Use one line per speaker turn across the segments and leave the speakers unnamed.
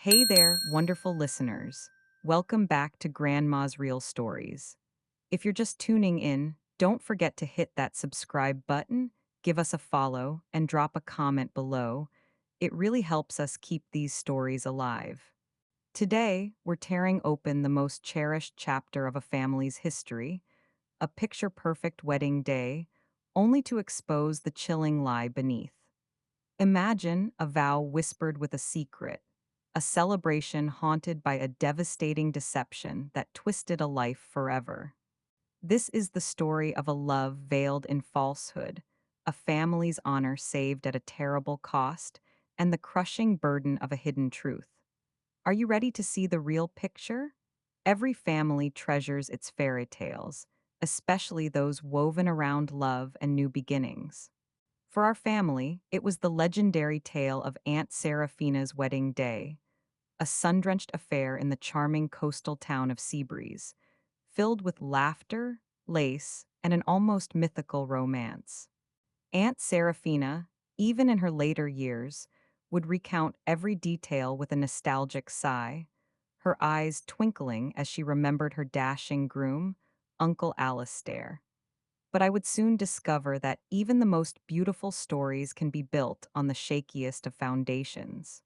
Hey there, wonderful listeners. Welcome back to Grandma's Real Stories. If you're just tuning in, don't forget to hit that subscribe button, give us a follow, and drop a comment below. It really helps us keep these stories alive. Today, we're tearing open the most cherished chapter of a family's history, a picture perfect wedding day, only to expose the chilling lie beneath. Imagine a vow whispered with a secret, a celebration haunted by a devastating deception that twisted a life forever. This is the story of a love veiled in falsehood, a family's honor saved at a terrible cost, and the crushing burden of a hidden truth. Are you ready to see the real picture? Every family treasures its fairy tales, especially those woven around love and new beginnings. For our family, it was the legendary tale of Aunt Seraphina's wedding day, a sun-drenched affair in the charming coastal town of Seabreeze, filled with laughter, lace, and an almost mythical romance. Aunt Seraphina, even in her later years, would recount every detail with a nostalgic sigh, her eyes twinkling as she remembered her dashing groom, Uncle Alistair. But I would soon discover that even the most beautiful stories can be built on the shakiest of foundations.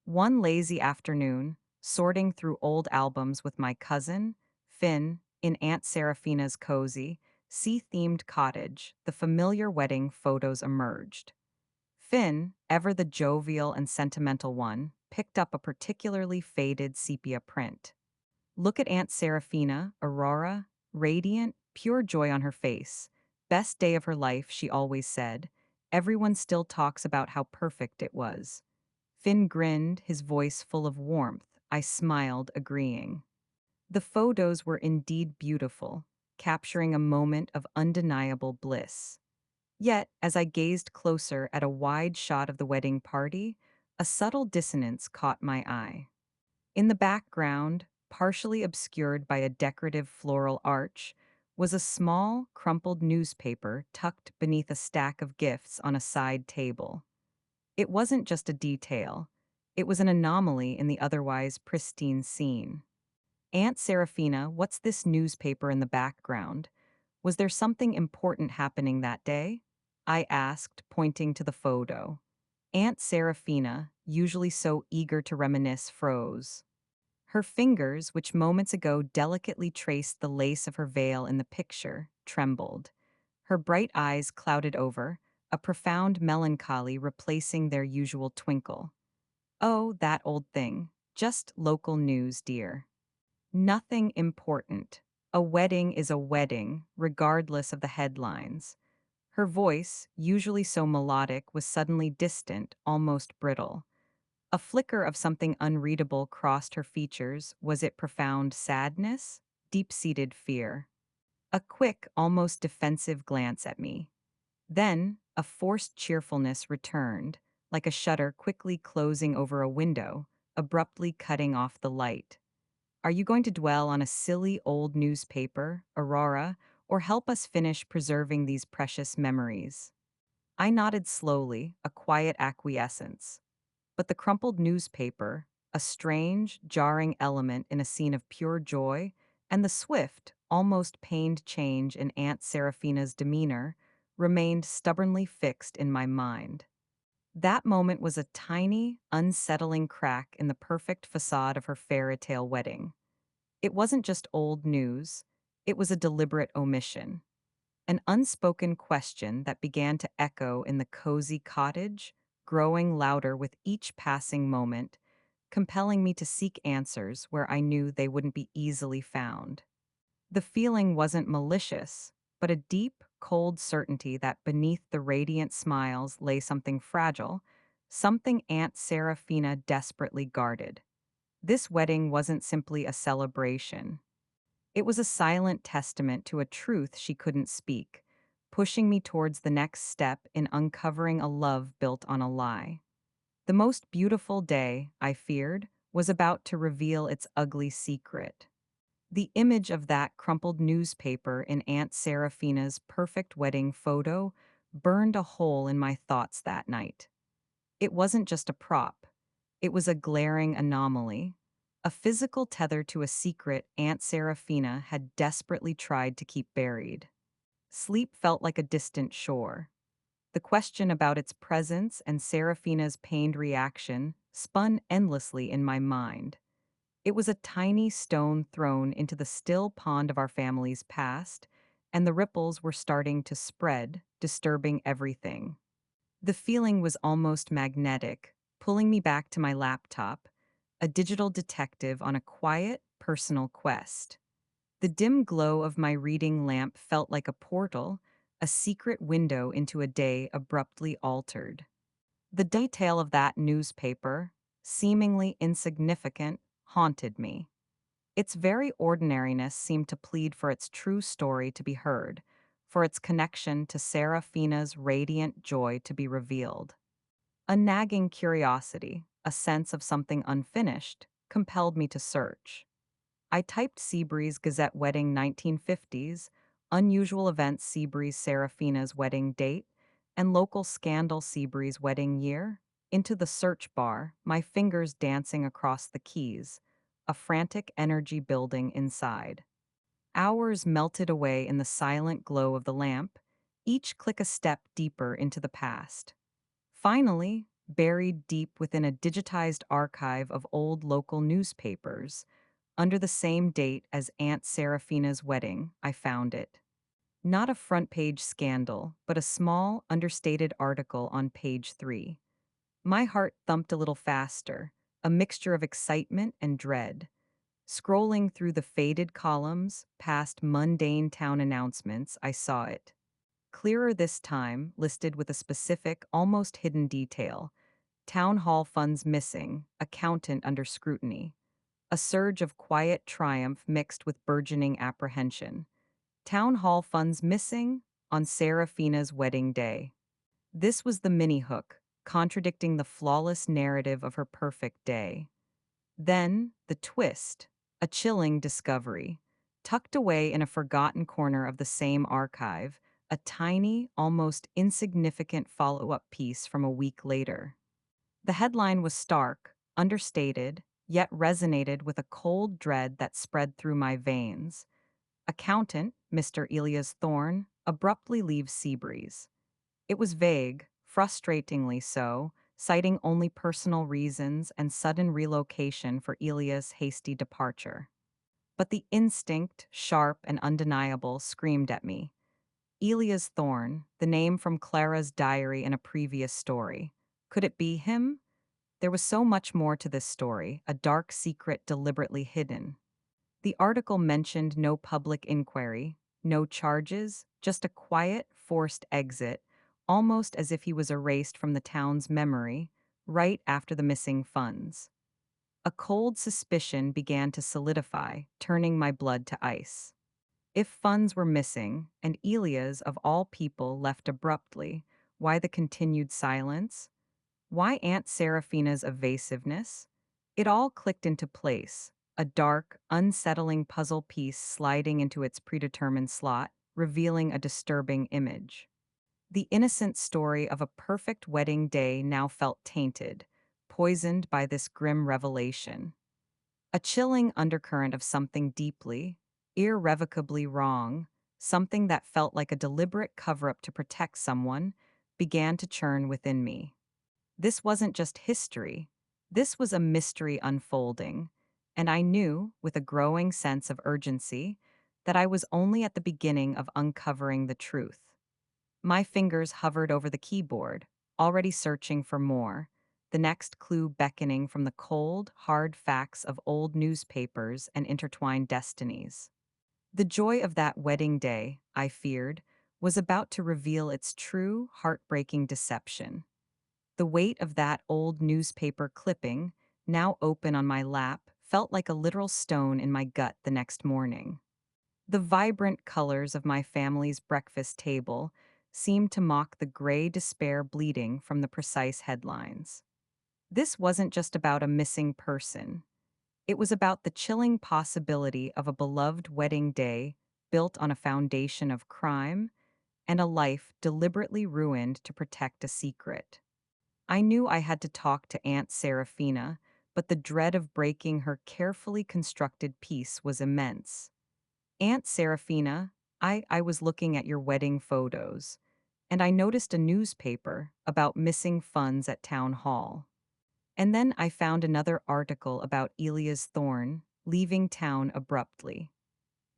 One lazy afternoon, sorting through old albums with my cousin, Finn, in Aunt Seraphina's cozy, sea-themed cottage, the familiar wedding photos emerged. Finn, ever the jovial and sentimental one, picked up a particularly faded sepia print. Look at Aunt Seraphina, Aurora, radiant, pure joy on her face. Best day of her life, she always said. Everyone still talks about how perfect it was. Finn grinned, his voice full of warmth. I smiled, agreeing. The photos were indeed beautiful, capturing a moment of undeniable bliss. Yet, as I gazed closer at a wide shot of the wedding party, a subtle dissonance caught my eye. In the background, partially obscured by a decorative floral arch, was a small, crumpled newspaper tucked beneath a stack of gifts on a side table. It wasn't just a detail, it was an anomaly in the otherwise pristine scene. Aunt Seraphina, what's this newspaper in the background? Was there something important happening that day? I asked, pointing to the photo. Aunt Seraphina, usually so eager to reminisce, froze. Her fingers, which moments ago delicately traced the lace of her veil in the picture, trembled. Her bright eyes clouded over, a profound melancholy replacing their usual twinkle. Oh, that old thing. Just local news, dear. Nothing important. A wedding is a wedding, regardless of the headlines. Her voice, usually so melodic, was suddenly distant, almost brittle. A flicker of something unreadable crossed her features. Was it profound sadness? Deep-seated fear? A quick, almost defensive glance at me. Then, a forced cheerfulness returned, like a shutter quickly closing over a window, abruptly cutting off the light. Are you going to dwell on a silly old newspaper, Aurora, or help us finish preserving these precious memories? I nodded slowly, a quiet acquiescence. But the crumpled newspaper, a strange, jarring element in a scene of pure joy, and the swift, almost pained change in Aunt Seraphina's demeanor remained stubbornly fixed in my mind. That moment was a tiny, unsettling crack in the perfect facade of her fairy tale wedding. It wasn't just old news, it was a deliberate omission. An unspoken question that began to echo in the cozy cottage, growing louder with each passing moment, compelling me to seek answers where I knew they wouldn't be easily found. The feeling wasn't malicious, but a deep, cold certainty that beneath the radiant smiles lay something fragile, something Aunt Seraphina desperately guarded. This wedding wasn't simply a celebration. It was a silent testament to a truth she couldn't speak, pushing me towards the next step in uncovering a love built on a lie. The most beautiful day, I feared, was about to reveal its ugly secret. The image of that crumpled newspaper in Aunt Seraphina's perfect wedding photo burned a hole in my thoughts that night. It wasn't just a prop. It was a glaring anomaly. A physical tether to a secret Aunt Seraphina had desperately tried to keep buried. Sleep felt like a distant shore. The question about its presence and Seraphina's pained reaction spun endlessly in my mind. It was a tiny stone thrown into the still pond of our family's past, and the ripples were starting to spread, disturbing everything. The feeling was almost magnetic, pulling me back to my laptop, a digital detective on a quiet, personal quest. The dim glow of my reading lamp felt like a portal, a secret window into a day abruptly altered. The detail of that newspaper, seemingly insignificant, haunted me. Its very ordinariness seemed to plead for its true story to be heard, for its connection to Seraphina's radiant joy to be revealed. A nagging curiosity, a sense of something unfinished, compelled me to search. I typed Seabreeze Gazette Wedding 1950s, Unusual Events Seabreeze Seraphina's wedding date, and Local Scandal Seabreeze wedding year into the search bar, my fingers dancing across the keys, a frantic energy building inside. Hours melted away in the silent glow of the lamp, each click a step deeper into the past. Finally, buried deep within a digitized archive of old local newspapers, under the same date as Aunt Seraphina's wedding, I found it. Not a front page scandal, but a small, understated article on page 3. My heart thumped a little faster, a mixture of excitement and dread. Scrolling through the faded columns, past mundane town announcements, I saw it. Clearer this time, listed with a specific, almost hidden detail. Town hall funds missing, accountant under scrutiny. A surge of quiet triumph mixed with burgeoning apprehension. Town hall funds missing on Seraphina's wedding day. This was the mini hook, contradicting the flawless narrative of her perfect day. Then, the twist, a chilling discovery. Tucked away in a forgotten corner of the same archive, a tiny, almost insignificant follow up piece from a week later. The headline was stark, understated, yet resonated with a cold dread that spread through my veins. Accountant, Mr. Elias Thorne, abruptly leaves Seabreeze. It was vague, frustratingly so, citing only personal reasons and sudden relocation for Elias' hasty departure. But the instinct, sharp and undeniable, screamed at me. Elias Thorne, the name from Clara's diary in a previous story. Could it be him? There was so much more to this story, a dark secret deliberately hidden. The article mentioned no public inquiry, no charges, just a quiet, forced exit, almost as if he was erased from the town's memory, right after the missing funds. A cold suspicion began to solidify, turning my blood to ice. If funds were missing, and Elias, of all people, left abruptly, why the continued silence? Why Aunt Seraphina's evasiveness? It all clicked into place, a dark, unsettling puzzle piece sliding into its predetermined slot, revealing a disturbing image. The innocent story of a perfect wedding day now felt tainted, poisoned by this grim revelation. A chilling undercurrent of something deeply, irrevocably wrong, something that felt like a deliberate cover up to protect someone, began to churn within me. This wasn't just history, this was a mystery unfolding, and I knew, with a growing sense of urgency, that I was only at the beginning of uncovering the truth. My fingers hovered over the keyboard, already searching for more, the next clue beckoning from the cold, hard facts of old newspapers and intertwined destinies. The joy of that wedding day, I feared, was about to reveal its true, heartbreaking deception. The weight of that old newspaper clipping, now open on my lap, felt like a literal stone in my gut the next morning. The vibrant colors of my family's breakfast table seemed to mock the gray despair bleeding from the precise headlines. This wasn't just about a missing person. It was about the chilling possibility of a beloved wedding day built on a foundation of crime and a life deliberately ruined to protect a secret. I knew I had to talk to Aunt Seraphina, but the dread of breaking her carefully constructed peace was immense. Aunt Seraphina, I was looking at your wedding photos, and I noticed a newspaper about missing funds at town hall. And then I found another article about Elias Thorne leaving town abruptly.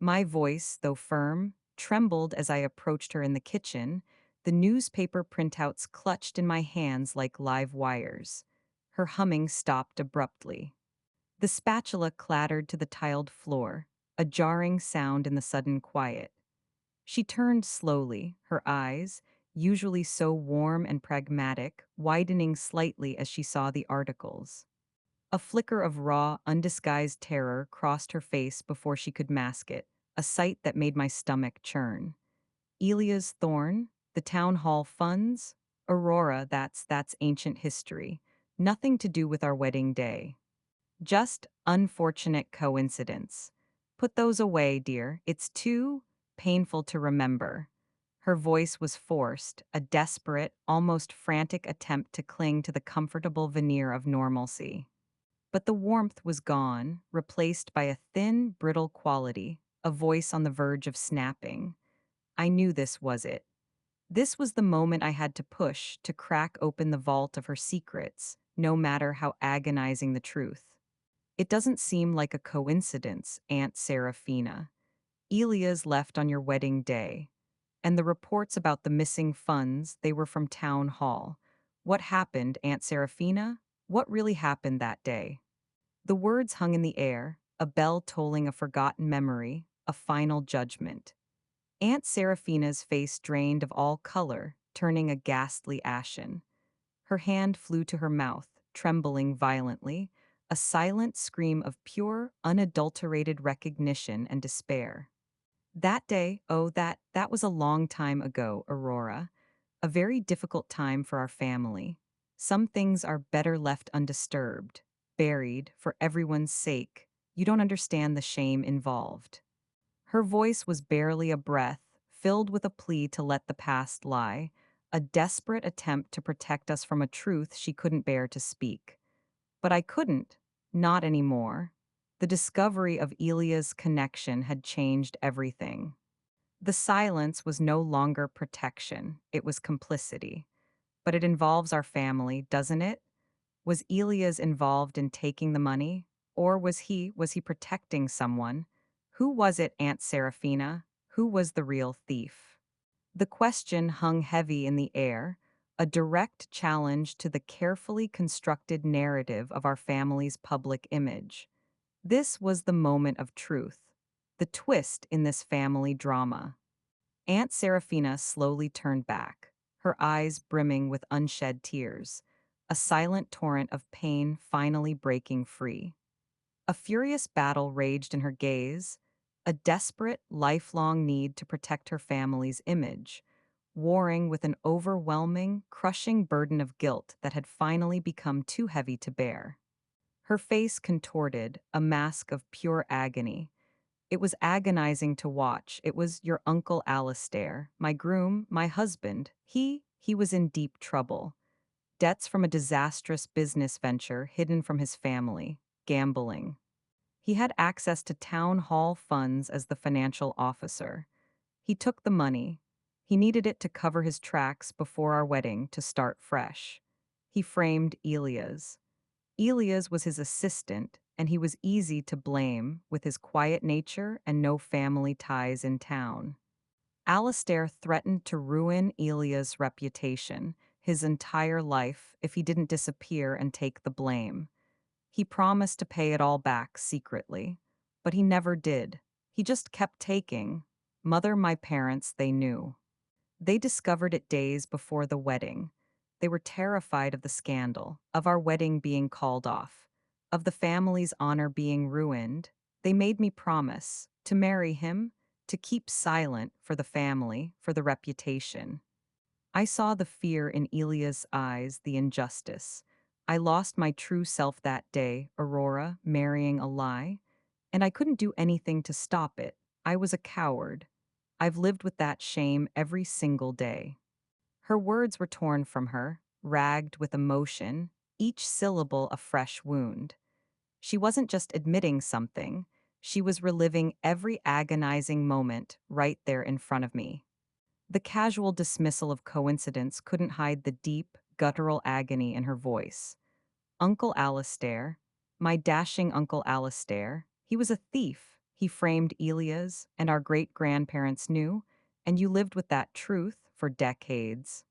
My voice, though firm, trembled as I approached her in the kitchen, the newspaper printouts clutched in my hands like live wires. Her humming stopped abruptly. The spatula clattered to the tiled floor, a jarring sound in the sudden quiet. She turned slowly, her eyes, usually so warm and pragmatic, widening slightly as she saw the articles. A flicker of raw, undisguised terror crossed her face before she could mask it, a sight that made my stomach churn. Elias Thorne, the town hall funds? Aurora, that's ancient history. Nothing to do with our wedding day. Just unfortunate coincidence. Put those away, dear. It's too painful to remember. Her voice was forced, a desperate, almost frantic attempt to cling to the comfortable veneer of normalcy. But the warmth was gone, replaced by a thin, brittle quality, a voice on the verge of snapping. I knew this was it. This was the moment I had to push to crack open the vault of her secrets, no matter how agonizing the truth. It doesn't seem like a coincidence, Aunt Seraphina. Elias left on your wedding day. And the reports about the missing funds, they were from town hall. What happened, Aunt Seraphina? What really happened that day? The words hung in the air, a bell tolling a forgotten memory, a final judgment. Aunt Seraphina's face drained of all color, turning a ghastly ashen. Her hand flew to her mouth, trembling violently, a silent scream of pure, unadulterated recognition and despair. That day, oh, that was a long time ago, Aurora. A very difficult time for our family. Some things are better left undisturbed, buried, for everyone's sake. You don't understand the shame involved. Her voice was barely a breath, filled with a plea to let the past lie, a desperate attempt to protect us from a truth she couldn't bear to speak. But I couldn't, not anymore. The discovery of Elia's connection had changed everything. The silence was no longer protection, it was complicity. But it involves our family, doesn't it? Was Elias involved in taking the money? Or was he protecting someone? Who was it, Aunt Seraphina? Who was the real thief? The question hung heavy in the air, a direct challenge to the carefully constructed narrative of our family's public image. This was the moment of truth, the twist in this family drama. Aunt Seraphina slowly turned back, her eyes brimming with unshed tears, a silent torrent of pain finally breaking free. A furious battle raged in her gaze, a desperate, lifelong need to protect her family's image, warring with an overwhelming, crushing burden of guilt that had finally become too heavy to bear. Her face contorted, a mask of pure agony. It was agonizing to watch. It was your uncle Alistair, my groom, my husband. He was in deep trouble. Debts from a disastrous business venture hidden from his family, gambling. He had access to town hall funds as the financial officer. He took the money. He needed it to cover his tracks before our wedding to start fresh. He framed Elias. Elias was his assistant, and he was easy to blame with his quiet nature and no family ties in town. Alistair threatened to ruin Elias' reputation, his entire life, if he didn't disappear and take the blame. He promised to pay it all back secretly, but he never did. He just kept taking. Mother, my parents, they knew. They discovered it days before the wedding. They were terrified of the scandal, of our wedding being called off, of the family's honor being ruined. They made me promise to marry him, to keep silent for the family, for the reputation. I saw the fear in Elia's eyes, the injustice. I lost my true self that day, Aurora, marrying a lie, and I couldn't do anything to stop it. I was a coward. I've lived with that shame every single day. Her words were torn from her, ragged with emotion, each syllable a fresh wound. She wasn't just admitting something, she was reliving every agonizing moment right there in front of me. The casual dismissal of coincidence couldn't hide the deep, guttural agony in her voice. Uncle Alistair, my dashing Uncle Alistair, he was a thief. He framed Elias, and our great grandparents knew, and you lived with that truth for decades.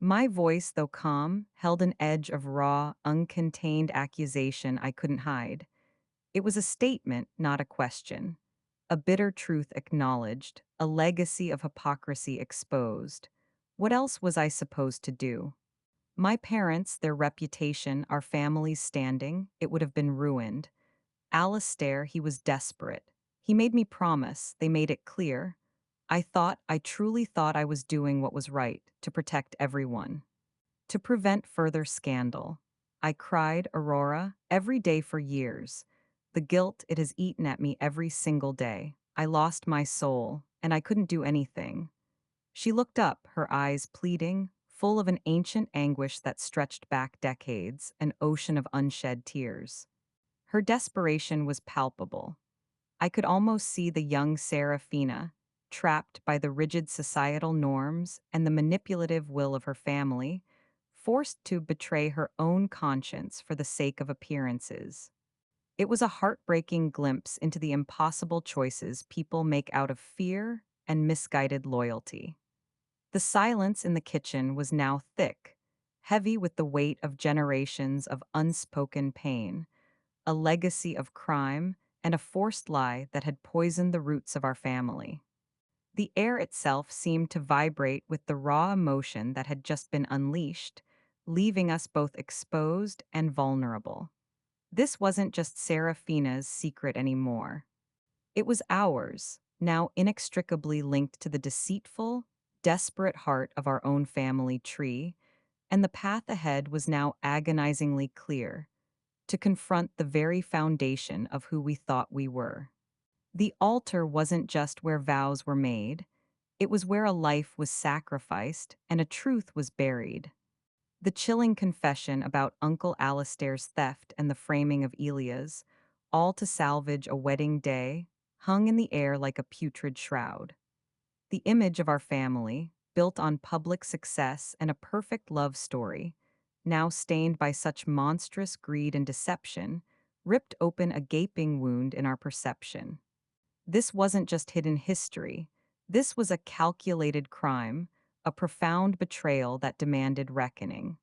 My voice, though calm, held an edge of raw, uncontained accusation I couldn't hide. It was a statement, not a question. A bitter truth acknowledged, a legacy of hypocrisy exposed. What else was I supposed to do? My parents, their reputation, our family's standing, it would have been ruined. Alistair, he was desperate. He made me promise, they made it clear. I truly thought I was doing what was right to protect everyone. To prevent further scandal. I cried, Aurora, every day for years. The guilt, it has eaten at me every single day. I lost my soul, and I couldn't do anything. She looked up, her eyes pleading, full of an ancient anguish that stretched back decades, an ocean of unshed tears. Her desperation was palpable. I could almost see the young Seraphina, trapped by the rigid societal norms and the manipulative will of her family, forced to betray her own conscience for the sake of appearances. It was a heartbreaking glimpse into the impossible choices people make out of fear and misguided loyalty. The silence in the kitchen was now thick, heavy with the weight of generations of unspoken pain, a legacy of crime, and a forced lie that had poisoned the roots of our family. The air itself seemed to vibrate with the raw emotion that had just been unleashed, leaving us both exposed and vulnerable. This wasn't just Seraphina's secret anymore. It was ours, now inextricably linked to the deceitful, desperate heart of our own family tree, and the path ahead was now agonizingly clear to confront the very foundation of who we thought we were. The altar wasn't just where vows were made, it was where a life was sacrificed and a truth was buried. The chilling confession about Uncle Alistair's theft and the framing of Elias, all to salvage a wedding day, hung in the air like a putrid shroud. The image of our family, built on public success and a perfect love story, now stained by such monstrous greed and deception, ripped open a gaping wound in our perception. This wasn't just hidden history, this was a calculated crime, a profound betrayal that demanded reckoning.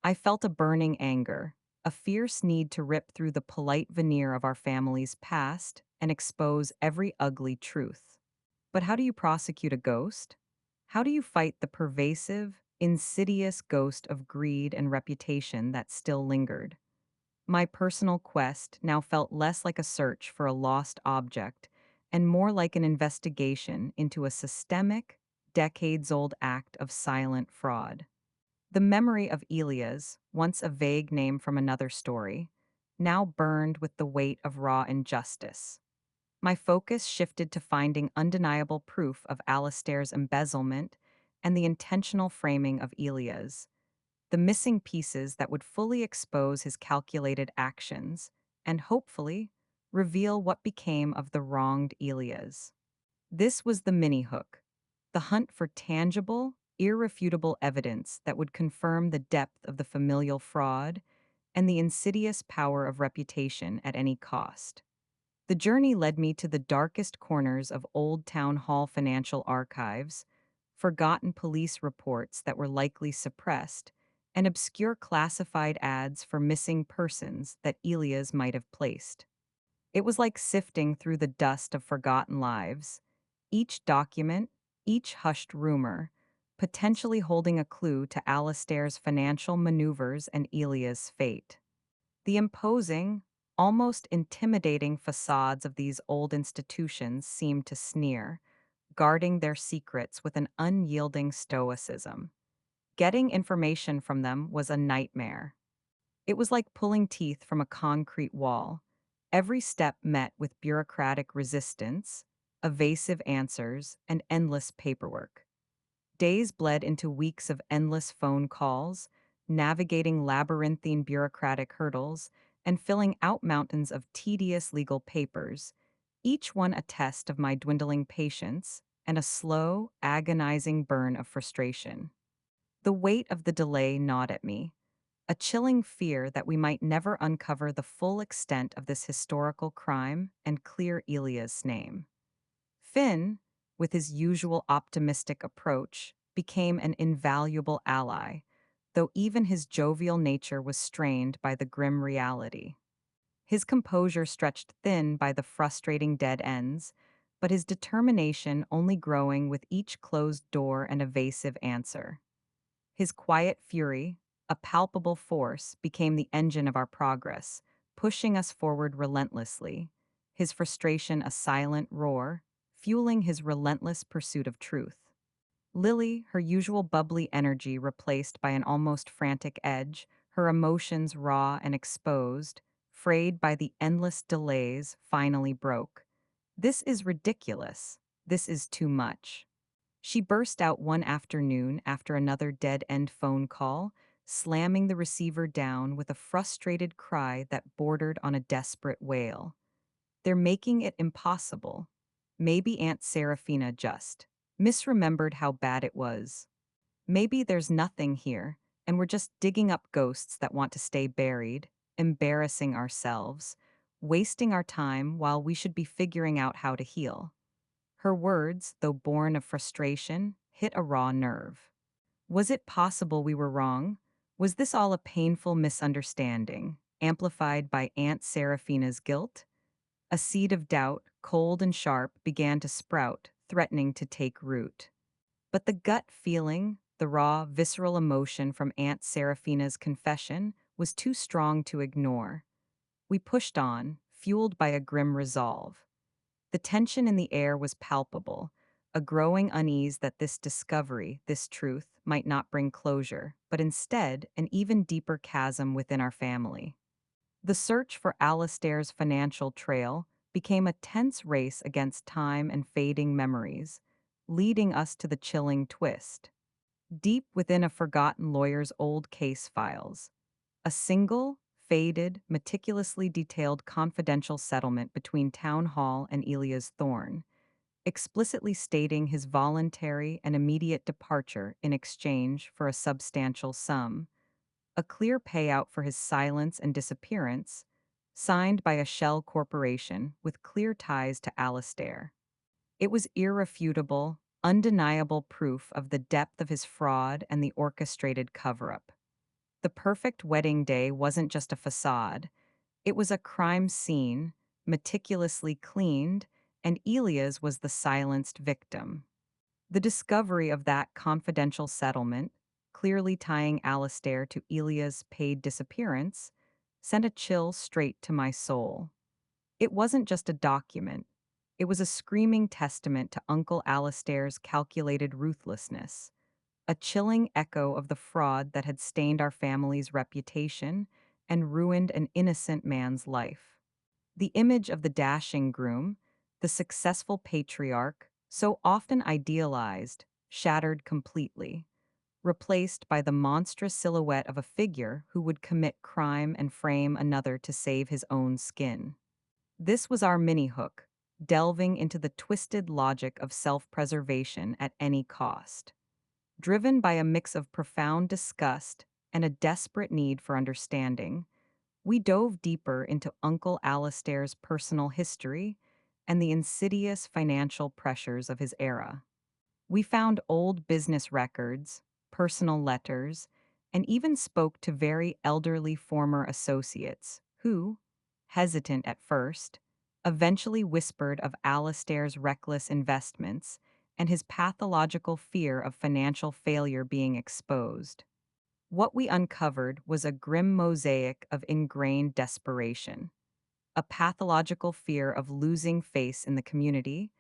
I felt a burning anger, a fierce need to rip through the polite veneer of our family's past and expose every ugly truth. But how do you prosecute a ghost? How do you fight the pervasive, insidious ghost of greed and reputation that still lingered? My personal quest now felt less like a search for a lost object and more like an investigation into a systemic, decades old act of silent fraud. The memory of Elias, once a vague name from another story, now burned with the weight of raw injustice. My focus shifted to finding undeniable proof of Alistair's embezzlement and the intentional framing of Elias, the missing pieces that would fully expose his calculated actions and, hopefully, reveal what became of the wronged Elias. This was the mini hook, the hunt for tangible, irrefutable evidence that would confirm the depth of the familial fraud and the insidious power of reputation at any cost. The journey led me to the darkest corners of old town hall financial archives, forgotten police reports that were likely suppressed, and obscure classified ads for missing persons that Elias might have placed. It was like sifting through the dust of forgotten lives, each document, each hushed rumor, potentially holding a clue to Alistair's financial maneuvers and Elias' fate. The imposing, almost intimidating facades of these old institutions seemed to sneer, guarding their secrets with an unyielding stoicism. Getting information from them was a nightmare. It was like pulling teeth from a concrete wall. Every step met with bureaucratic resistance, evasive answers, and endless paperwork. Days bled into weeks of endless phone calls, navigating labyrinthine bureaucratic hurdles, and filling out mountains of tedious legal papers, each one a test of my dwindling patience and a slow, agonizing burn of frustration. The weight of the delay gnawed at me, a chilling fear that we might never uncover the full extent of this historical crime and clear Elias' name. Finn, with his usual optimistic approach, became an invaluable ally, though even his jovial nature was strained by the grim reality. His composure stretched thin by the frustrating dead ends, but his determination only growing with each closed door and evasive answer. His quiet fury, a palpable force, became the engine of our progress, pushing us forward relentlessly, his frustration a silent roar, fueling his relentless pursuit of truth. Lily, her usual bubbly energy replaced by an almost frantic edge, her emotions raw and exposed, frayed by the endless delays, finally broke. "This is ridiculous. This is too much." She burst out one afternoon after another dead end phone call, slamming the receiver down with a frustrated cry that bordered on a desperate wail. "They're making it impossible." Maybe Aunt Seraphina just misremembered how bad it was. Maybe there's nothing here, and we're just digging up ghosts that want to stay buried, embarrassing ourselves, wasting our time while we should be figuring out how to heal. Her words, though born of frustration, hit a raw nerve. Was it possible we were wrong? Was this all a painful misunderstanding, amplified by Aunt Seraphina's guilt? A seed of doubt, cold and sharp, began to sprout, threatening to take root. But the gut feeling, the raw, visceral emotion from Aunt Seraphina's confession, was too strong to ignore. We pushed on, fueled by a grim resolve. The tension in the air was palpable, a growing unease that this discovery, this truth, might not bring closure, but instead an even deeper chasm within our family. The search for Alistair's financial trail became a tense race against time and fading memories, leading us to the chilling twist. Deep within a forgotten lawyer's old case files, a single, faded, meticulously detailed confidential settlement between Town Hall and Elias Thorne, explicitly stating his voluntary and immediate departure in exchange for a substantial sum, a clear payout for his silence and disappearance, signed by a shell corporation with clear ties to Alistair. It was irrefutable, undeniable proof of the depth of his fraud and the orchestrated cover up. The perfect wedding day wasn't just a facade, it was a crime scene, meticulously cleaned, and Elias was the silenced victim. The discovery of that confidential settlement, clearly tying Alistair to Elia's paid disappearance, sent a chill straight to my soul. It wasn't just a document, it was a screaming testament to Uncle Alistair's calculated ruthlessness, a chilling echo of the fraud that had stained our family's reputation and ruined an innocent man's life. The image of the dashing groom, the successful patriarch, so often idealized, shattered completely, replaced by the monstrous silhouette of a figure who would commit crime and frame another to save his own skin. This was our mini hook, delving into the twisted logic of self preservation at any cost. Driven by a mix of profound disgust and a desperate need for understanding, we dove deeper into Uncle Alistair's personal history and the insidious financial pressures of his era. We found old business records, personal letters, and even spoke to very elderly former associates who, hesitant at first, eventually whispered of Alistair's reckless investments and his pathological fear of financial failure being exposed. What we uncovered was a grim mosaic of ingrained desperation, a pathological fear of losing face in the community,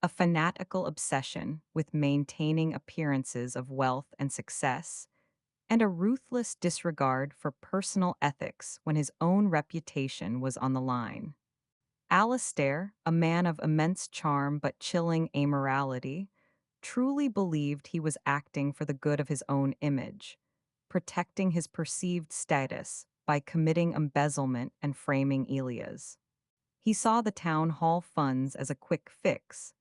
a fanatical obsession with maintaining appearances of wealth and success, and a ruthless disregard for personal ethics when his own reputation was on the line. Alistair, a man of immense charm but chilling amorality, truly believed he was acting for the good of his own image, protecting his perceived status by committing embezzlement and framing Elias. He saw the town hall funds as a quick fix,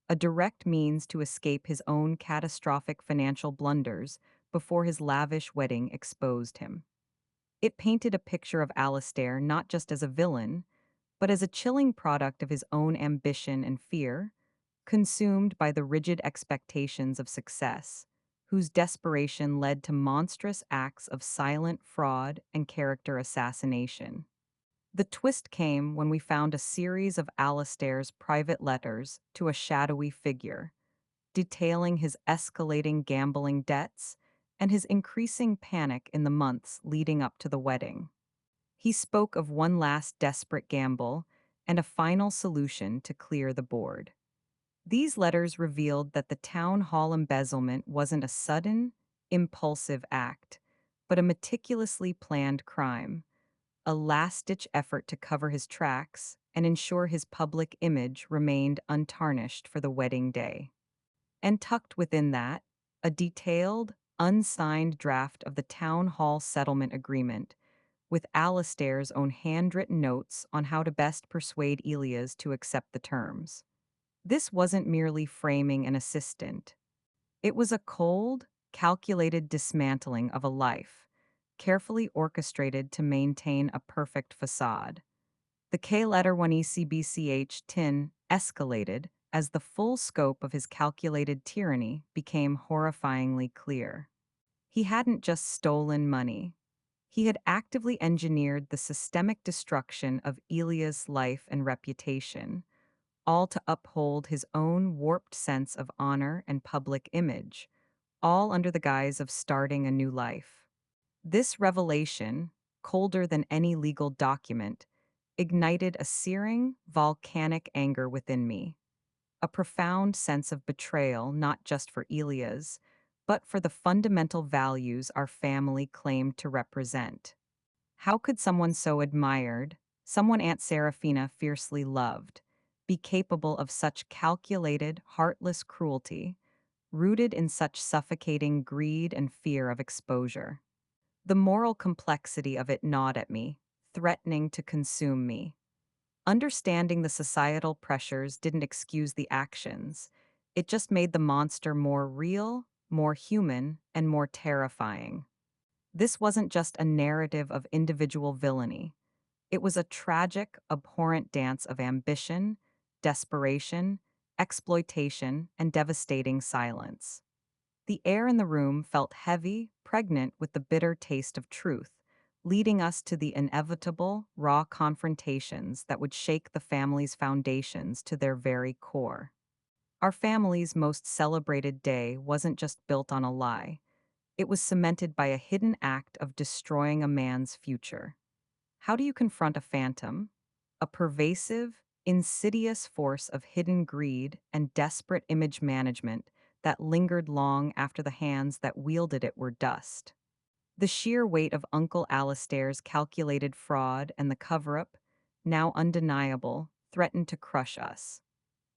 a direct means to escape his own catastrophic financial blunders before his lavish wedding exposed him. It painted a picture of Alistair not just as a villain, but as a chilling product of his own ambition and fear, consumed by the rigid expectations of success, whose desperation led to monstrous acts of silent fraud and character assassination. The twist came when we found a series of Alistair's private letters to a shadowy figure, detailing his escalating gambling debts and his increasing panic in the months leading up to the wedding. He spoke of one last desperate gamble and a final solution to clear the board. These letters revealed that the town hall embezzlement wasn't a sudden, impulsive act, but a meticulously planned crime, a last-ditch effort to cover his tracks and ensure his public image remained untarnished for the wedding day. And tucked within that, a detailed, unsigned draft of the town hall settlement agreement, with Alistair's own handwritten notes on how to best persuade Elias to accept the terms. This wasn't merely framing an assistant. It was a cold, calculated dismantling of a life, carefully orchestrated to maintain a perfect facade. The K-letter 1ECBCH tin escalated as the full scope of his calculated tyranny became horrifyingly clear. He hadn't just stolen money. He had actively engineered the systemic destruction of Elia's life and reputation, all to uphold his own warped sense of honor and public image, all under the guise of starting a new life. This revelation, colder than any legal document, ignited a searing, volcanic anger within me, a profound sense of betrayal not just for Elias, but for the fundamental values our family claimed to represent. How could someone so admired, someone Aunt Seraphina fiercely loved, be capable of such calculated, heartless cruelty, rooted in such suffocating greed and fear of exposure? The moral complexity of it gnawed at me, threatening to consume me. Understanding the societal pressures didn't excuse the actions. It just made the monster more real, more human, and more terrifying. This wasn't just a narrative of individual villainy. It was a tragic, abhorrent dance of ambition, desperation, exploitation, and devastating silence. The air in the room felt heavy, pregnant with the bitter taste of truth, leading us to the inevitable, raw confrontations that would shake the family's foundations to their very core. Our family's most celebrated day wasn't just built on a lie, it was cemented by a hidden act of destroying a man's future. How do you confront a phantom? A pervasive, insidious force of hidden greed and desperate image management that lingered long after the hands that wielded it were dust. The sheer weight of Uncle Alistair's calculated fraud and the cover-up, now undeniable, threatened to crush us.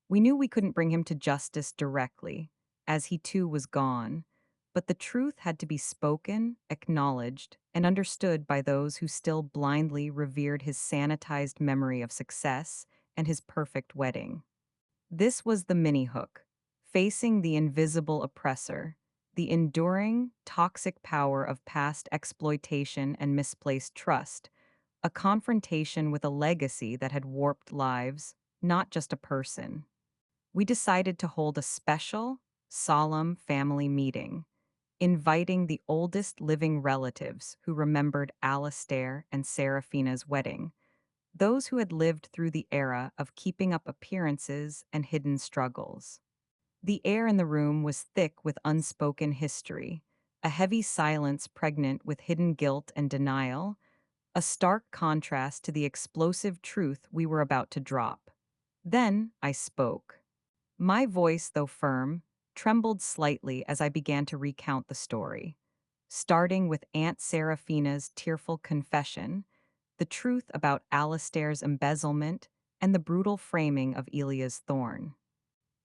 We knew we couldn't bring him to justice directly, as he too was gone, but the truth had to be spoken, acknowledged, and understood by those who still blindly revered his sanitized memory of success and his perfect wedding. This was the mini hook, facing the invisible oppressor, the enduring, toxic power of past exploitation and misplaced trust, a confrontation with a legacy that had warped lives, not just a person. We decided to hold a special, solemn family meeting, inviting the oldest living relatives who remembered Alistair and Seraphina's wedding, those who had lived through the era of keeping up appearances and hidden struggles. The air in the room was thick with unspoken history, a heavy silence pregnant with hidden guilt and denial, a stark contrast to the explosive truth we were about to drop. Then I spoke. My voice, though firm, trembled slightly as I began to recount the story, starting with Aunt Seraphina's tearful confession, the truth about Alistair's embezzlement, and the brutal framing of Elias Thorne.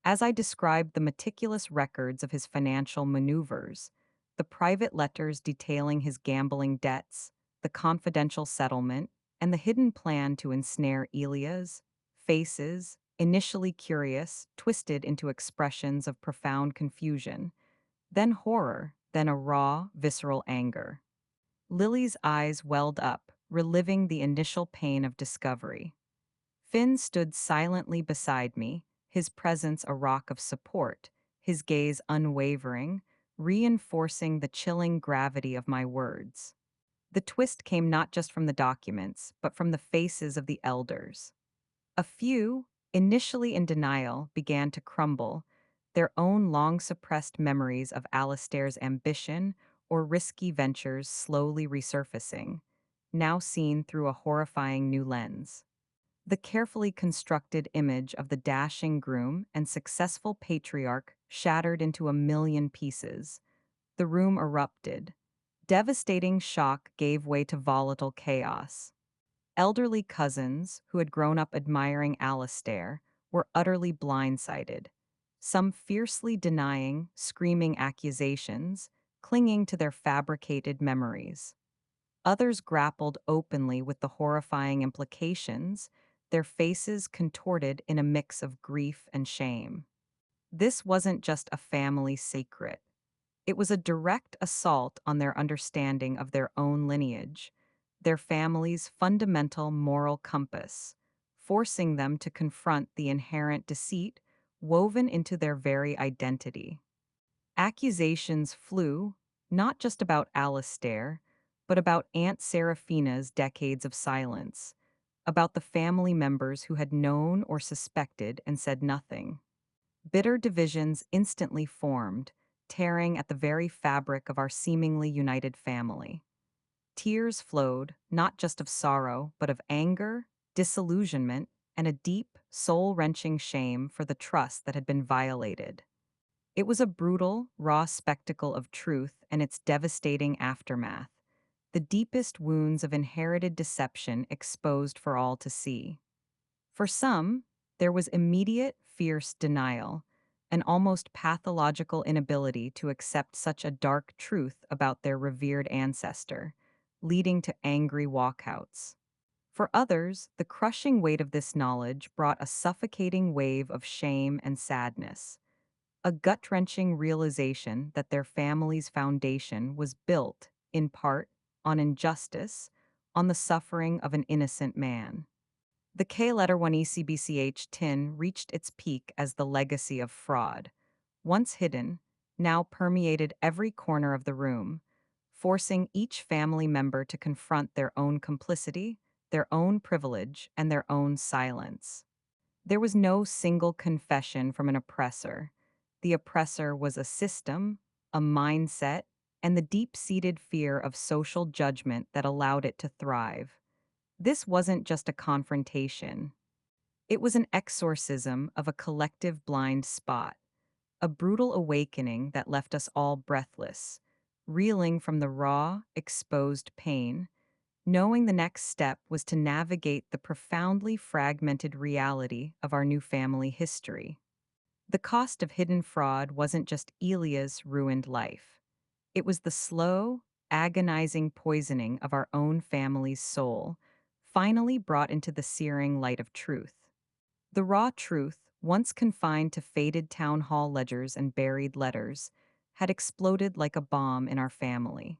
As I described the meticulous records of his financial maneuvers, the private letters detailing his gambling debts, the confidential settlement, and the hidden plan to ensnare Elias, faces, initially curious, twisted into expressions of profound confusion, then horror, then a raw, visceral anger. Lily's eyes welled up, reliving the initial pain of discovery. Finn stood silently beside me, his presence a rock of support, his gaze unwavering, reinforcing the chilling gravity of my words. The twist came not just from the documents, but from the faces of the elders. A few, initially in denial, began to crumble, their own long suppressed memories of Alistair's ambition or risky ventures slowly resurfacing, now seen through a horrifying new lens. The carefully constructed image of the dashing groom and successful patriarch shattered into a million pieces. The room erupted. Devastating shock gave way to volatile chaos. Elderly cousins, who had grown up admiring Alistair, were utterly blindsided, some fiercely denying, screaming accusations, clinging to their fabricated memories. Others grappled openly with the horrifying implications, their faces contorted in a mix of grief and shame. This wasn't just a family secret. It was a direct assault on their understanding of their own lineage, their family's fundamental moral compass, forcing them to confront the inherent deceit woven into their very identity. Accusations flew, not just about Alistair, but about Aunt Seraphina's decades of silence, about the family members who had known or suspected and said nothing. Bitter divisions instantly formed, tearing at the very fabric of our seemingly united family. Tears flowed, not just of sorrow, but of anger, disillusionment, and a deep, soul wrenching shame for the trust that had been violated. It was a brutal, raw spectacle of truth and its devastating aftermath, the deepest wounds of inherited deception exposed for all to see. For some, there was immediate, fierce denial, an almost pathological inability to accept such a dark truth about their revered ancestor, leading to angry walkouts. For others, the crushing weight of this knowledge brought a suffocating wave of shame and sadness, a gut-wrenching realization that their family's foundation was built, in part, on injustice, on the suffering of an innocent man. The K-1ECBCH tin reached its peak as the legacy of fraud, once hidden, now permeated every corner of the room, forcing each family member to confront their own complicity, their own privilege, and their own silence. There was no single confession from an oppressor. The oppressor was a system, a mindset, and the deep-seated fear of social judgment that allowed it to thrive. This wasn't just a confrontation. It was an exorcism of a collective blind spot, a brutal awakening that left us all breathless, reeling from the raw, exposed pain, knowing the next step was to navigate the profoundly fragmented reality of our new family history. The cost of hidden fraud wasn't just Elia's ruined life. It was the slow, agonizing poisoning of our own family's soul, finally brought into the searing light of truth. The raw truth, once confined to faded town hall ledgers and buried letters, had exploded like a bomb in our family.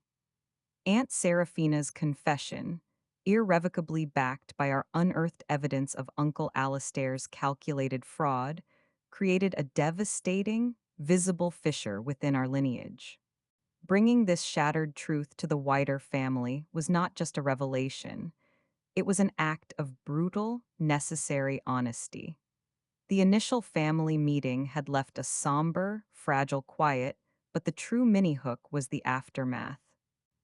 Aunt Seraphina's confession, irrevocably backed by our unearthed evidence of Uncle Alistair's calculated fraud, created a devastating, visible fissure within our lineage. Bringing this shattered truth to the wider family was not just a revelation, it was an act of brutal, necessary honesty. The initial family meeting had left a somber, fragile quiet, but the true mini-hook was the aftermath.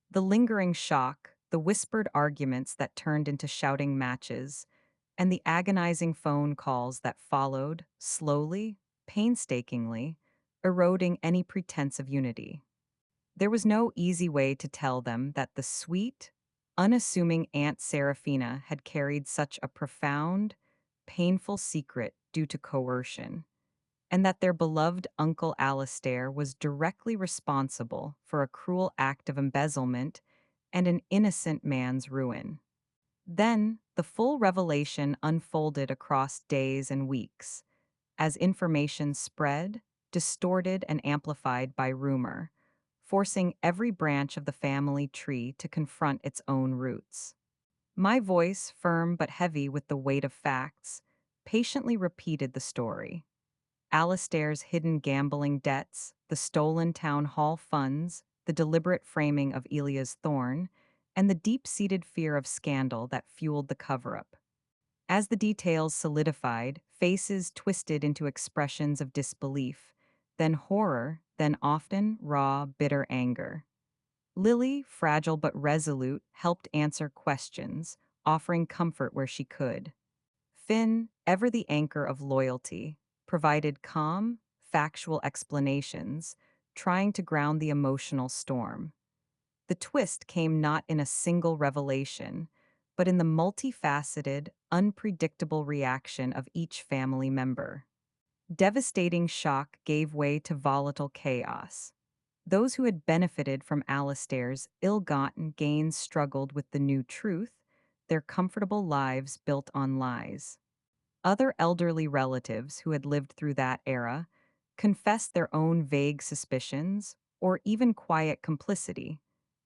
The lingering shock, the whispered arguments that turned into shouting matches, and the agonizing phone calls that followed, slowly, painstakingly, eroding any pretense of unity. There was no easy way to tell them that the sweet, unassuming Aunt Seraphina had carried such a profound, painful secret due to coercion. and that their beloved Uncle Alistair was directly responsible for a cruel act of embezzlement and an innocent man's ruin. Then, the full revelation unfolded across days and weeks, as information spread, distorted and amplified by rumor, forcing every branch of the family tree to confront its own roots. My voice, firm but heavy with the weight of facts, patiently repeated the story. Alistair's hidden gambling debts, the stolen town hall funds, the deliberate framing of Elias Thorne, and the deep-seated fear of scandal that fueled the cover-up. As the details solidified, faces twisted into expressions of disbelief, then horror, then often raw, bitter anger. Lily, fragile but resolute, helped answer questions, offering comfort where she could. Finn, ever the anchor of loyalty, provided calm, factual explanations, trying to ground the emotional storm. The twist came not in a single revelation, but in the multifaceted, unpredictable reaction of each family member. Devastating shock gave way to volatile chaos. Those who had benefited from Alistair's ill-gotten gains struggled with the new truth, their comfortable lives built on lies. Other elderly relatives who had lived through that era confessed their own vague suspicions or even quiet complicity,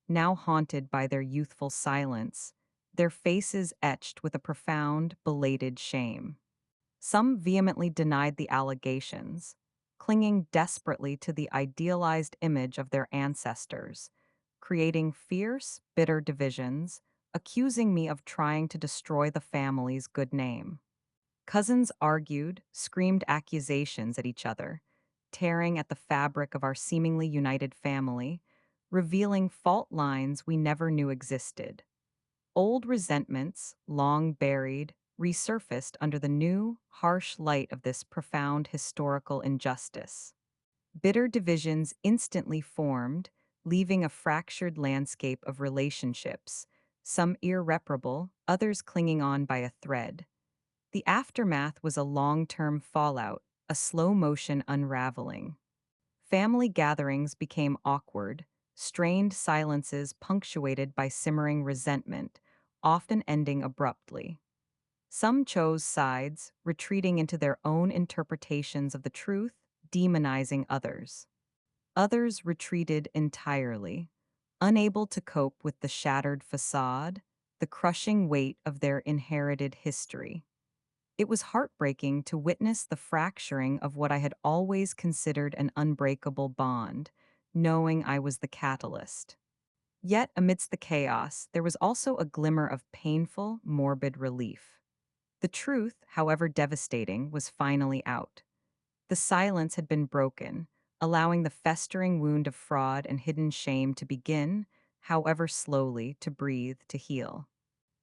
now haunted by their youthful silence, their faces etched with a profound, belated shame. Some vehemently denied the allegations, clinging desperately to the idealized image of their ancestors, creating fierce, bitter divisions, accusing me of trying to destroy the family's good name. Cousins argued, screamed accusations at each other, tearing at the fabric of our seemingly united family, revealing fault lines we never knew existed. Old resentments, long buried, resurfaced under the new, harsh light of this profound historical injustice. Bitter divisions instantly formed, leaving a fractured landscape of relationships, some irreparable, others clinging on by a thread. The aftermath was a long-term fallout, a slow-motion unraveling. Family gatherings became awkward, strained silences punctuated by simmering resentment, often ending abruptly. Some chose sides, retreating into their own interpretations of the truth, demonizing others. Others retreated entirely, unable to cope with the shattered facade, the crushing weight of their inherited history. It was heartbreaking to witness the fracturing of what I had always considered an unbreakable bond, knowing I was the catalyst. Yet, amidst the chaos, there was also a glimmer of painful, morbid relief. The truth, however devastating, was finally out. The silence had been broken, allowing the festering wound of fraud and hidden shame to begin, however slowly, to breathe, to heal.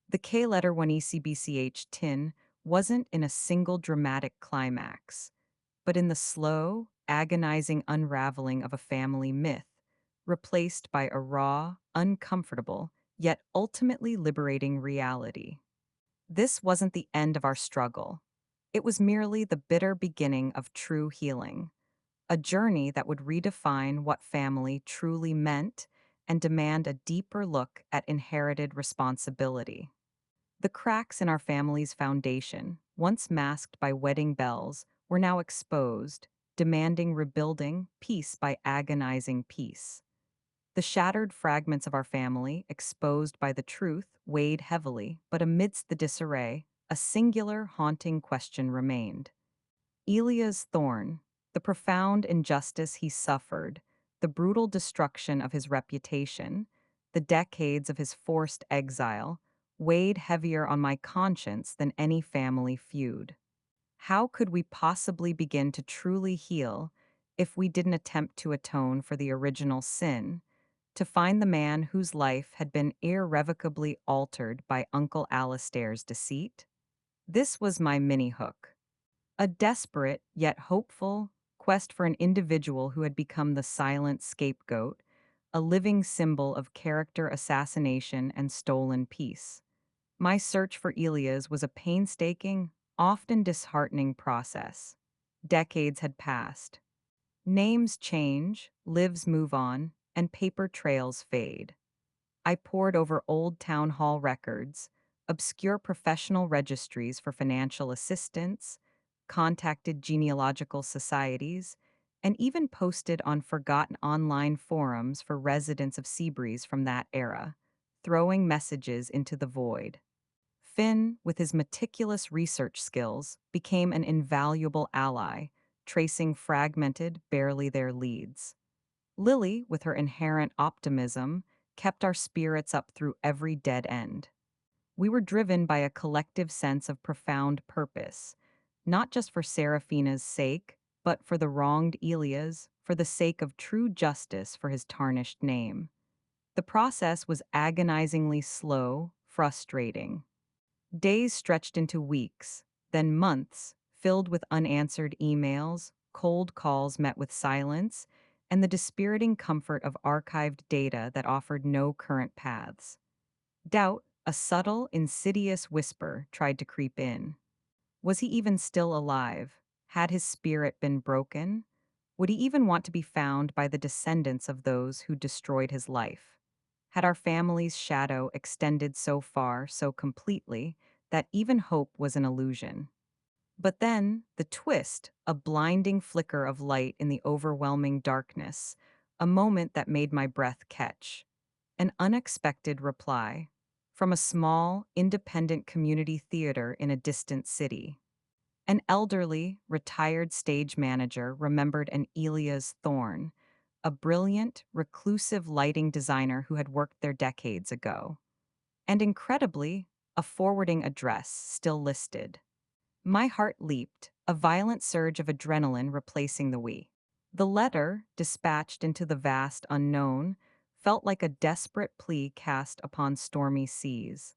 The K-letter 1ECBCH tin wasn't in a single dramatic climax, but in the slow, agonizing unraveling of a family myth, replaced by a raw, uncomfortable, yet ultimately liberating reality. This wasn't the end of our struggle. It was merely the bitter beginning of true healing, a journey that would redefine what family truly meant and demand a deeper look at inherited responsibility. The cracks in our family's foundation, once masked by wedding bells, were now exposed, demanding rebuilding piece by agonizing piece. The shattered fragments of our family, exposed by the truth, weighed heavily, but amidst the disarray, a singular, haunting question remained. Elias Thorne, the profound injustice he suffered, the brutal destruction of his reputation, the decades of his forced exile, weighed heavier on my conscience than any family feud. How could we possibly begin to truly heal if we didn't attempt to atone for the original sin, to find the man whose life had been irrevocably altered by Uncle Alistair's deceit? This was my mini hook. A desperate, yet hopeful, quest for an individual who had become the silent scapegoat, a living symbol of character assassination and stolen peace. My search for Elias was a painstaking, often disheartening process. Decades had passed. Names change, lives move on, and paper trails fade. I pored over old town hall records, obscure professional registries for financial assistance, contacted genealogical societies, and even posted on forgotten online forums for residents of Seabreeze from that era, throwing messages into the void. Finn, with his meticulous research skills, became an invaluable ally, tracing fragmented, barely there leads. Lily, with her inherent optimism, kept our spirits up through every dead end. We were driven by a collective sense of profound purpose, not just for Seraphina's sake, but for the wronged Elias, for the sake of true justice for his tarnished name. The process was agonizingly slow, frustrating. Days stretched into weeks, then months, filled with unanswered emails, cold calls met with silence, and the dispiriting comfort of archived data that offered no current paths. Doubt, a subtle, insidious whisper, tried to creep in. Was he even still alive? Had his spirit been broken? Would he even want to be found by the descendants of those who destroyed his life? Had our family's shadow extended so far, so completely, that even hope was an illusion? But then, the twist, a blinding flicker of light in the overwhelming darkness, a moment that made my breath catch. An unexpected reply from a small, independent community theater in a distant city. An elderly, retired stage manager remembered an Elias Thorne, a brilliant, reclusive lighting designer who had worked there decades ago. And incredibly, a forwarding address still listed. My heart leaped, a violent surge of adrenaline replacing the we. The letter, dispatched into the vast unknown, felt like a desperate plea cast upon stormy seas.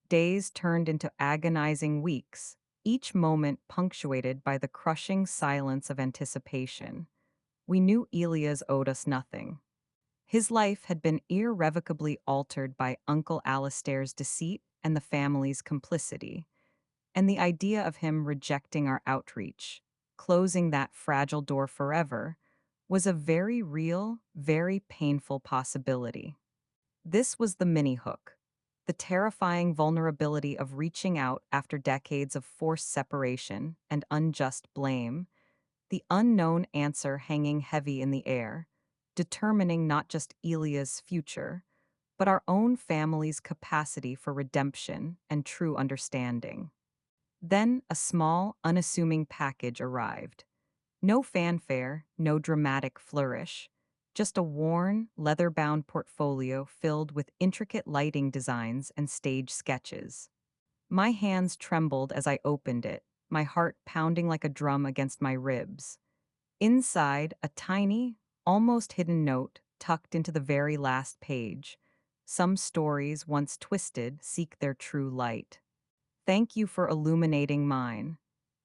Days turned into agonizing weeks, each moment punctuated by the crushing silence of anticipation. We knew Elias owed us nothing. His life had been irrevocably altered by Uncle Alistair's deceit and the family's complicity, and the idea of him rejecting our outreach, closing that fragile door forever, was a very real, very painful possibility. This was the mini hook, the terrifying vulnerability of reaching out after decades of forced separation and unjust blame, the unknown answer hanging heavy in the air, determining not just Elia's future, but our own family's capacity for redemption and true understanding. Then a small, unassuming package arrived. No fanfare, no dramatic flourish, just a worn, leather bound portfolio filled with intricate lighting designs and stage sketches. My hands trembled as I opened it, my heart pounding like a drum against my ribs. Inside, a tiny, almost hidden note tucked into the very last page. Some stories, once twisted, seek their true light. Thank you for illuminating mine.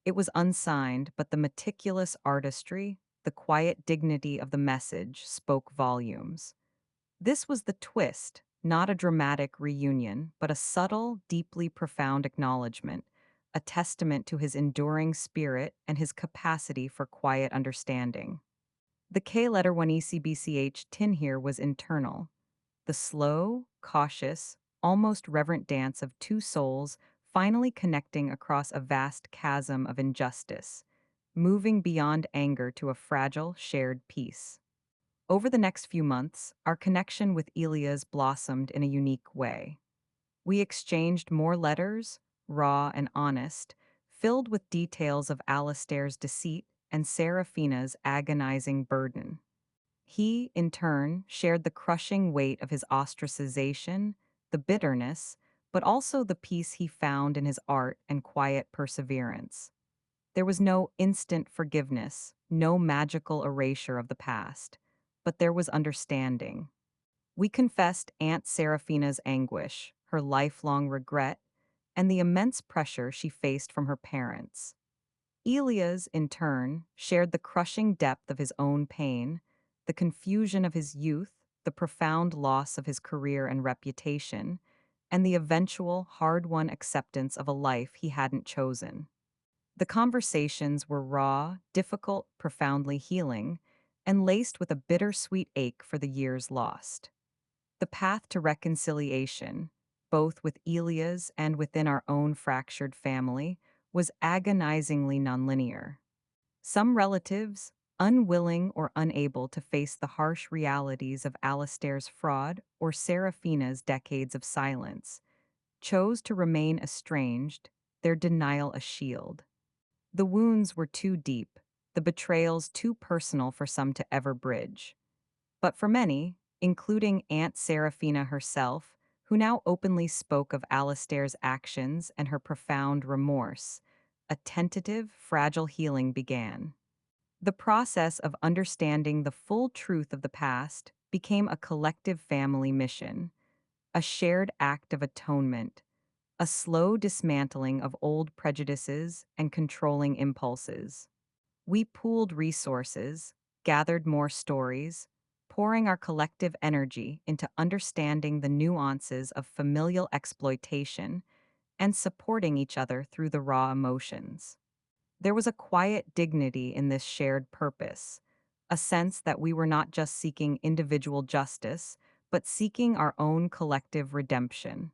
It was unsigned, but the meticulous artistry, the quiet dignity of the message spoke volumes. This was the twist, not a dramatic reunion, but a subtle, deeply profound acknowledgement, a testament to his enduring spirit and his capacity for quiet understanding. The K letter 1 ECBCH tin here was internal, the slow, cautious, almost reverent dance of two souls finally connecting across a vast chasm of injustice, moving beyond anger to a fragile, shared peace. Over the next few months, our connection with Elias blossomed in a unique way. We exchanged more letters, raw and honest, filled with details of Alistair's deceit and Seraphina's agonizing burden. He, in turn, shared the crushing weight of his ostracization, the bitterness, but also the peace he found in his art and quiet perseverance. There was no instant forgiveness, no magical erasure of the past, but there was understanding. We confessed Aunt Seraphina's anguish, her lifelong regret, and the immense pressure she faced from her parents. Elias, in turn, shared the crushing depth of his own pain, the confusion of his youth, the profound loss of his career and reputation, and the eventual hard-won acceptance of a life he hadn't chosen. The conversations were raw, difficult, profoundly healing, and laced with a bittersweet ache for the years lost. The path to reconciliation, both with Elias and within our own fractured family, was agonizingly nonlinear. Some relatives, unwilling or unable to face the harsh realities of Alistair's fraud or Seraphina's decades of silence, chose to remain estranged, their denial a shield. The wounds were too deep, the betrayals too personal for some to ever bridge. But for many, including Aunt Seraphina herself, who now openly spoke of Alistair's actions and her profound remorse, a tentative, fragile healing began. The process of understanding the full truth of the past became a collective family mission, a shared act of atonement, a slow dismantling of old prejudices and controlling impulses. We pooled resources, gathered more stories, pouring our collective energy into understanding the nuances of familial exploitation and supporting each other through the raw emotions. There was a quiet dignity in this shared purpose, a sense that we were not just seeking individual justice, but seeking our own collective redemption.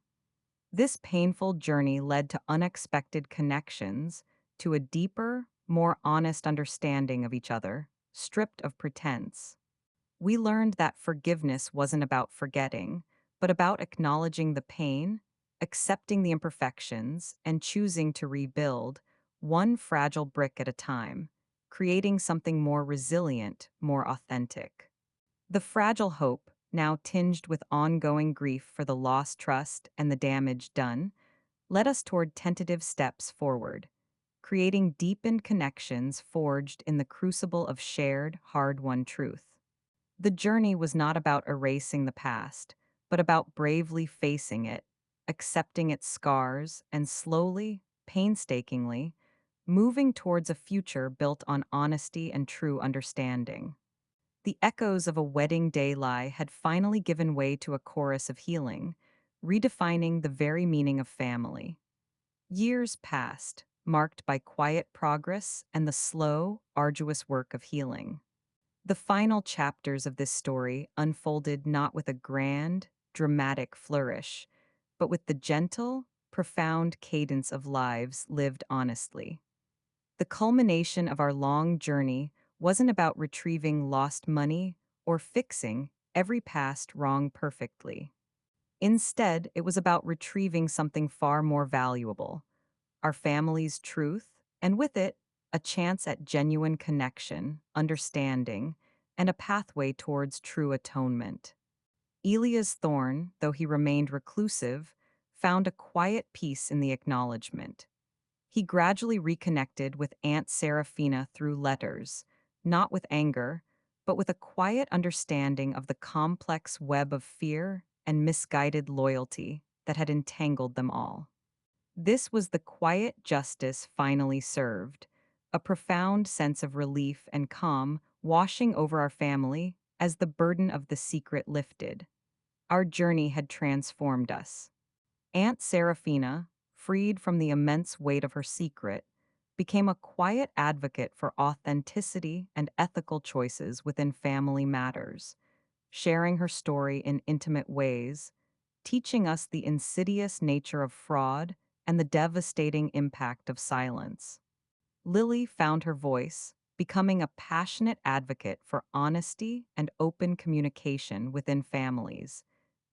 This painful journey led to unexpected connections, to a deeper, more honest understanding of each other, stripped of pretense. We learned that forgiveness wasn't about forgetting, but about acknowledging the pain, accepting the imperfections, and choosing to rebuild, one fragile brick at a time, creating something more resilient, more authentic. The fragile hope, now tinged with ongoing grief for the lost trust and the damage done, led us toward tentative steps forward, creating deepened connections forged in the crucible of shared, hard won truth. The journey was not about erasing the past, but about bravely facing it, accepting its scars, and slowly, painstakingly, moving towards a future built on honesty and true understanding. The echoes of a wedding day lie had finally given way to a chorus of healing, redefining the very meaning of family. Years passed, marked by quiet progress and the slow, arduous work of healing. The final chapters of this story unfolded not with a grand, dramatic flourish, but with the gentle, profound cadence of lives lived honestly. The culmination of our long journey wasn't about retrieving lost money or fixing every past wrong perfectly. Instead, it was about retrieving something far more valuable, our family's truth, and with it, a chance at genuine connection, understanding, and a pathway towards true atonement. Elias Thorne, though he remained reclusive, found a quiet peace in the acknowledgement. He gradually reconnected with Aunt Seraphina through letters, not with anger, but with a quiet understanding of the complex web of fear and misguided loyalty that had entangled them all. This was the quiet justice finally served, a profound sense of relief and calm washing over our family as the burden of the secret lifted. Our journey had transformed us. Aunt Seraphina, freed from the immense weight of her secret, became a quiet advocate for authenticity and ethical choices within family matters, sharing her story in intimate ways, teaching us the insidious nature of fraud and the devastating impact of silence. Lily found her voice, becoming a passionate advocate for honesty and open communication within families,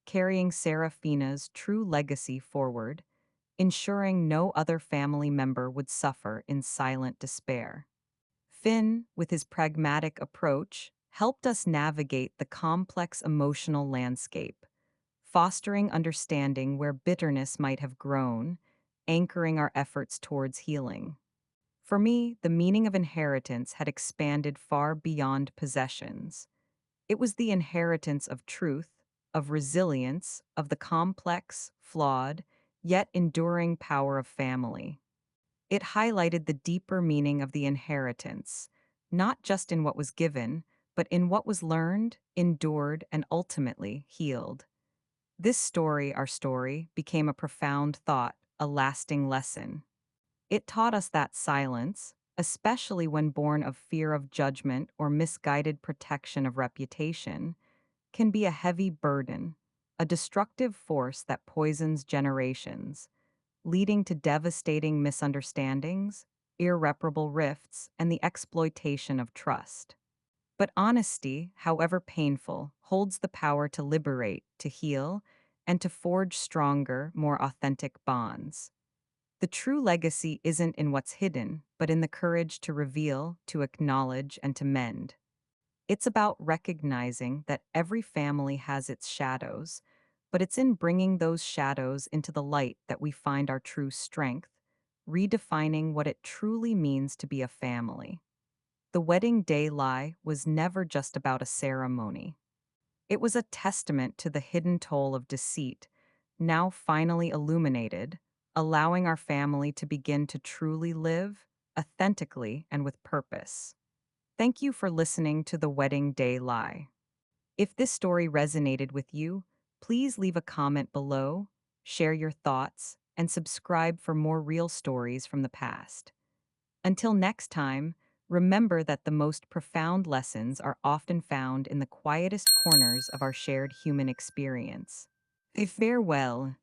carrying Seraphina's true legacy forward, ensuring no other family member would suffer in silent despair. Finn, with his pragmatic approach, helped us navigate the complex emotional landscape, fostering understanding where bitterness might have grown, anchoring our efforts towards healing. For me, the meaning of inheritance had expanded far beyond possessions. It was the inheritance of truth, of resilience, of the complex, flawed, yet enduring power of family. It highlighted the deeper meaning of the inheritance, not just in what was given, but in what was learned, endured, and ultimately healed. This story, our story, became a profound thought, a lasting lesson. It taught us that silence, especially when born of fear of judgment or misguided protection of reputation, can be a heavy burden, a destructive force that poisons generations, leading to devastating misunderstandings, irreparable rifts, and the exploitation of trust. But honesty, however painful, holds the power to liberate, to heal, and to forge stronger, more authentic bonds. The true legacy isn't in what's hidden, but in the courage to reveal, to acknowledge, and to mend. It's about recognizing that every family has its shadows, but it's in bringing those shadows into the light that we find our true strength, redefining what it truly means to be a family. The wedding day lie was never just about a ceremony. It was a testament to the hidden toll of deceit, now finally illuminated, allowing our family to begin to truly live authentically and with purpose. Thank you for listening to The Wedding Day Lie. If this story resonated with you, please leave a comment below, share your thoughts, and subscribe for more real stories from the past. Until next time, remember that the most profound lessons are often found in the quietest corners of our shared human experience. A farewell.